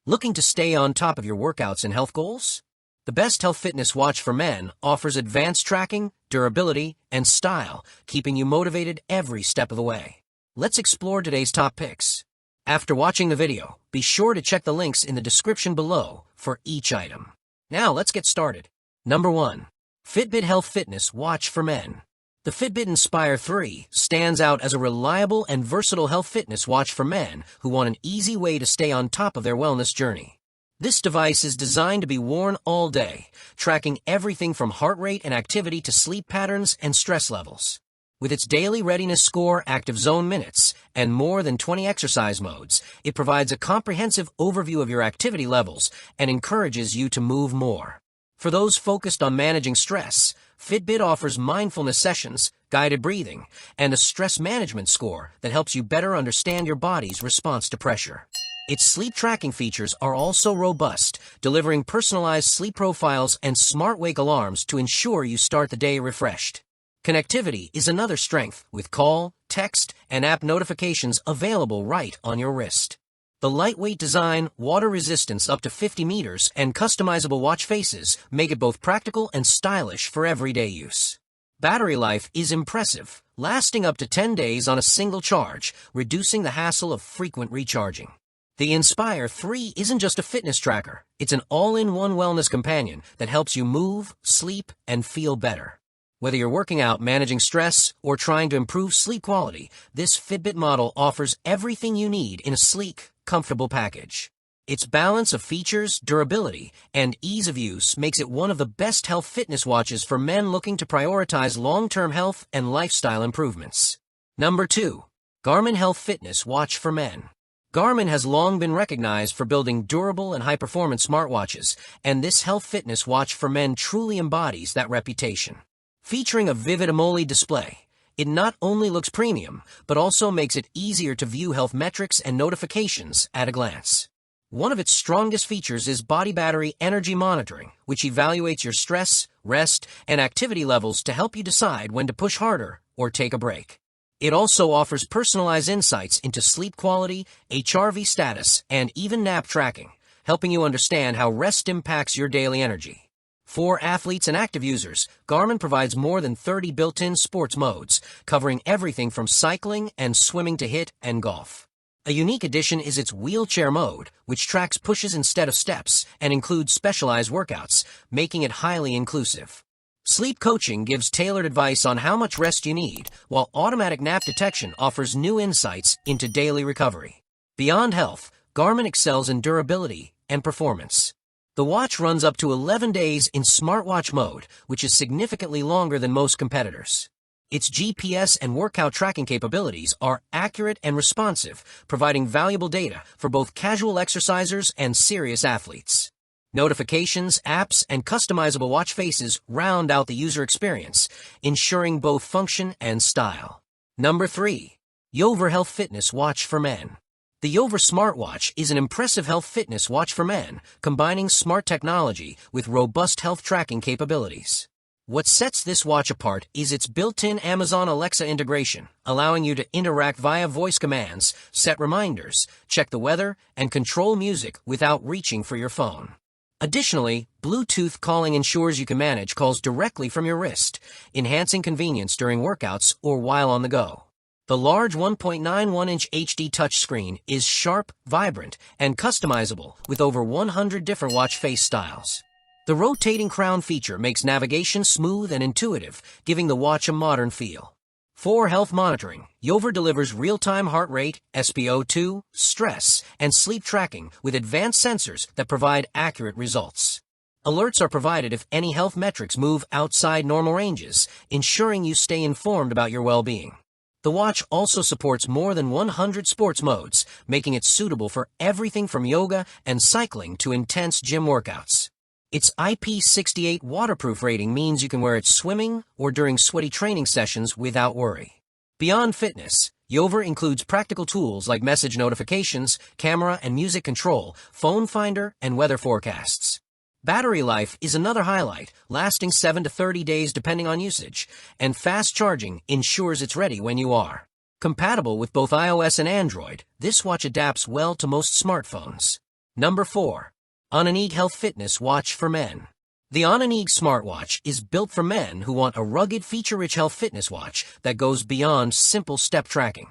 Looking to stay on top of your workouts and health goals? The best health fitness watch for men offers advanced tracking, durability, and style, keeping you motivated every step of the way. Let's explore today's top picks. After watching the video, be sure to check the links in the description below for each item. Now let's get started. Number 1. Fitbit Health Fitness Watch for Men. The Fitbit Inspire 3 stands out as a reliable and versatile health fitness watch for men who want an easy way to stay on top of their wellness journey. This device is designed to be worn all day, tracking everything from heart rate and activity to sleep patterns and stress levels. With its daily readiness score, active zone minutes, and more than 20 exercise modes, it provides a comprehensive overview of your activity levels and encourages you to move more. For those focused on managing stress, Fitbit offers mindfulness sessions, guided breathing, and a stress management score that helps you better understand your body's response to pressure. Its sleep tracking features are also robust, delivering personalized sleep profiles and smart wake alarms to ensure you start the day refreshed. Connectivity is another strength, with call, text, and app notifications available right on your wrist. The lightweight design, water resistance up to 50 meters, and customizable watch faces make it both practical and stylish for everyday use. Battery life is impressive, lasting up to 10 days on a single charge, reducing the hassle of frequent recharging. The Inspire 3 isn't just a fitness tracker, it's an all-in-one wellness companion that helps you move, sleep, and feel better. Whether you're working out, managing stress, or trying to improve sleep quality, this Fitbit model offers everything you need in a sleek, comfortable package. Its balance of features, durability, and ease of use makes it one of the best health fitness watches for men looking to prioritize long-term health and lifestyle improvements. Number 2. Garmin Health Fitness Watch for Men. Garmin has long been recognized for building durable and high-performance smartwatches, and this health fitness watch for men truly embodies that reputation. Featuring a vivid AMOLED display, it not only looks premium, but also makes it easier to view health metrics and notifications at a glance. One of its strongest features is body battery energy monitoring, which evaluates your stress, rest, and activity levels to help you decide when to push harder or take a break. It also offers personalized insights into sleep quality, HRV status, and even nap tracking, helping you understand how rest impacts your daily energy. For athletes and active users, Garmin provides more than 30 built-in sports modes, covering everything from cycling and swimming to HIIT and golf. A unique addition is its wheelchair mode, which tracks pushes instead of steps and includes specialized workouts, making it highly inclusive. Sleep coaching gives tailored advice on how much rest you need, while automatic nap detection offers new insights into daily recovery. Beyond health, Garmin excels in durability and performance. The watch runs up to 11 days in smartwatch mode, which is significantly longer than most competitors. Its GPS and workout tracking capabilities are accurate and responsive, providing valuable data for both casual exercisers and serious athletes. Notifications, apps, and customizable watch faces round out the user experience, ensuring both function and style. Number 3. Yoever Health Fitness Watch for Men. The Yoever smartwatch is an impressive health fitness watch for men, combining smart technology with robust health tracking capabilities. What sets this watch apart is its built-in Amazon Alexa integration, allowing you to interact via voice commands, set reminders, check the weather, and control music without reaching for your phone. Additionally, Bluetooth calling ensures you can manage calls directly from your wrist, enhancing convenience during workouts or while on the go. The large 1.91-inch HD touchscreen is sharp, vibrant, and customizable with over 100 different watch face styles. The rotating crown feature makes navigation smooth and intuitive, giving the watch a modern feel. For health monitoring, Yoever delivers real-time heart rate, SpO2, stress, and sleep tracking with advanced sensors that provide accurate results. Alerts are provided if any health metrics move outside normal ranges, ensuring you stay informed about your well-being. The watch also supports more than 100 sports modes, making it suitable for everything from yoga and cycling to intense gym workouts. Its IP68 waterproof rating means you can wear it swimming or during sweaty training sessions without worry. Beyond fitness, Yoever includes practical tools like message notifications, camera and music control, phone finder, and weather forecasts. Battery life is another highlight, lasting 7 to 30 days depending on usage, and fast charging ensures it's ready when you are. Compatible with both iOS and Android, this watch adapts well to most smartphones. Number 4. Onaneag Health Fitness Watch for Men. The Onaneag smartwatch is built for men who want a rugged, feature-rich health fitness watch that goes beyond simple step tracking.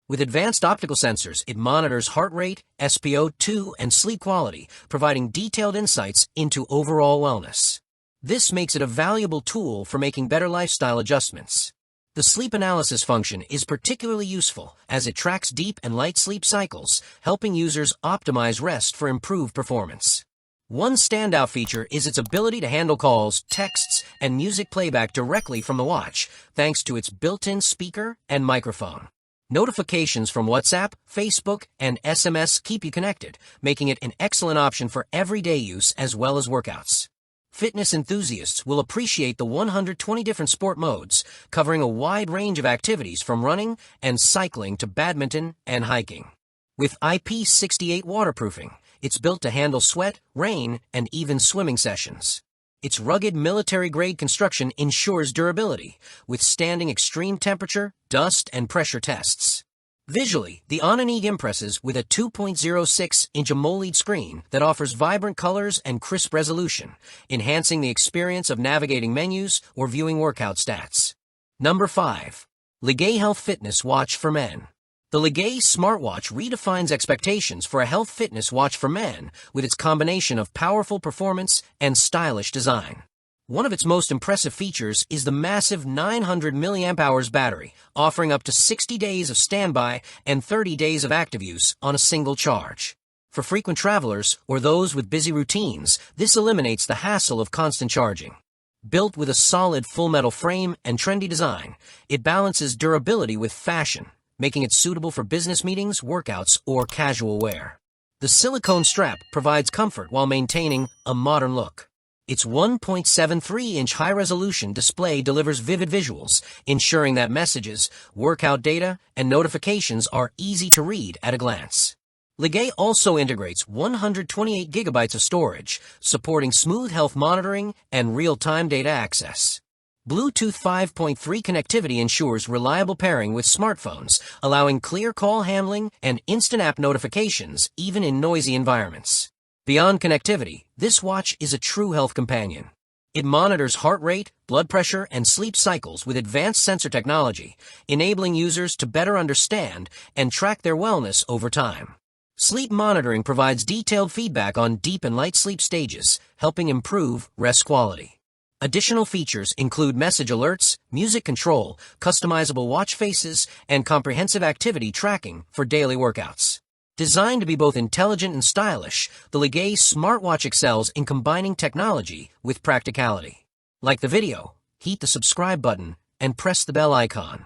With advanced optical sensors, it monitors heart rate, SpO2, and sleep quality, providing detailed insights into overall wellness. This makes it a valuable tool for making better lifestyle adjustments. The sleep analysis function is particularly useful as it tracks deep and light sleep cycles, helping users optimize rest for improved performance. One standout feature is its ability to handle calls, texts, and music playback directly from the watch, thanks to its built-in speaker and microphone. Notifications from WhatsApp, Facebook, and SMS keep you connected, making it an excellent option for everyday use as well as workouts. Fitness enthusiasts will appreciate the 120 different sport modes, covering a wide range of activities from running and cycling to badminton and hiking. With IP68 waterproofing, it's built to handle sweat, rain, and even swimming sessions. Its rugged military-grade construction ensures durability, withstanding extreme temperature, dust, and pressure tests. Visually, the Onaneag impresses with a 2.06-inch AMOLED screen that offers vibrant colors and crisp resolution, enhancing the experience of navigating menus or viewing workout stats. Number 5. LIGE Health Fitness Watch for Men. The LIGE smartwatch redefines expectations for a health fitness watch for men with its combination of powerful performance and stylish design. One of its most impressive features is the massive 900 mAh battery, offering up to 60 days of standby and 30 days of active use on a single charge. For frequent travelers or those with busy routines, this eliminates the hassle of constant charging. Built with a solid full-metal frame and trendy design, it balances durability with fashion, making it suitable for business meetings, workouts, or casual wear. The silicone strap provides comfort while maintaining a modern look. Its 1.73-inch high-resolution display delivers vivid visuals, ensuring that messages, workout data, and notifications are easy to read at a glance. LIGE also integrates 128 gigabytes of storage, supporting smooth health monitoring and real-time data access. Bluetooth 5.3 connectivity ensures reliable pairing with smartphones, allowing clear call handling and instant app notifications even in noisy environments. Beyond connectivity, this watch is a true health companion. It monitors heart rate, blood pressure, and sleep cycles with advanced sensor technology, enabling users to better understand and track their wellness over time. Sleep monitoring provides detailed feedback on deep and light sleep stages, helping improve rest quality. Additional features include message alerts, music control, customizable watch faces, and comprehensive activity tracking for daily workouts. Designed to be both intelligent and stylish, the LIGE smartwatch excels in combining technology with practicality. Like the video, hit the subscribe button and press the bell icon.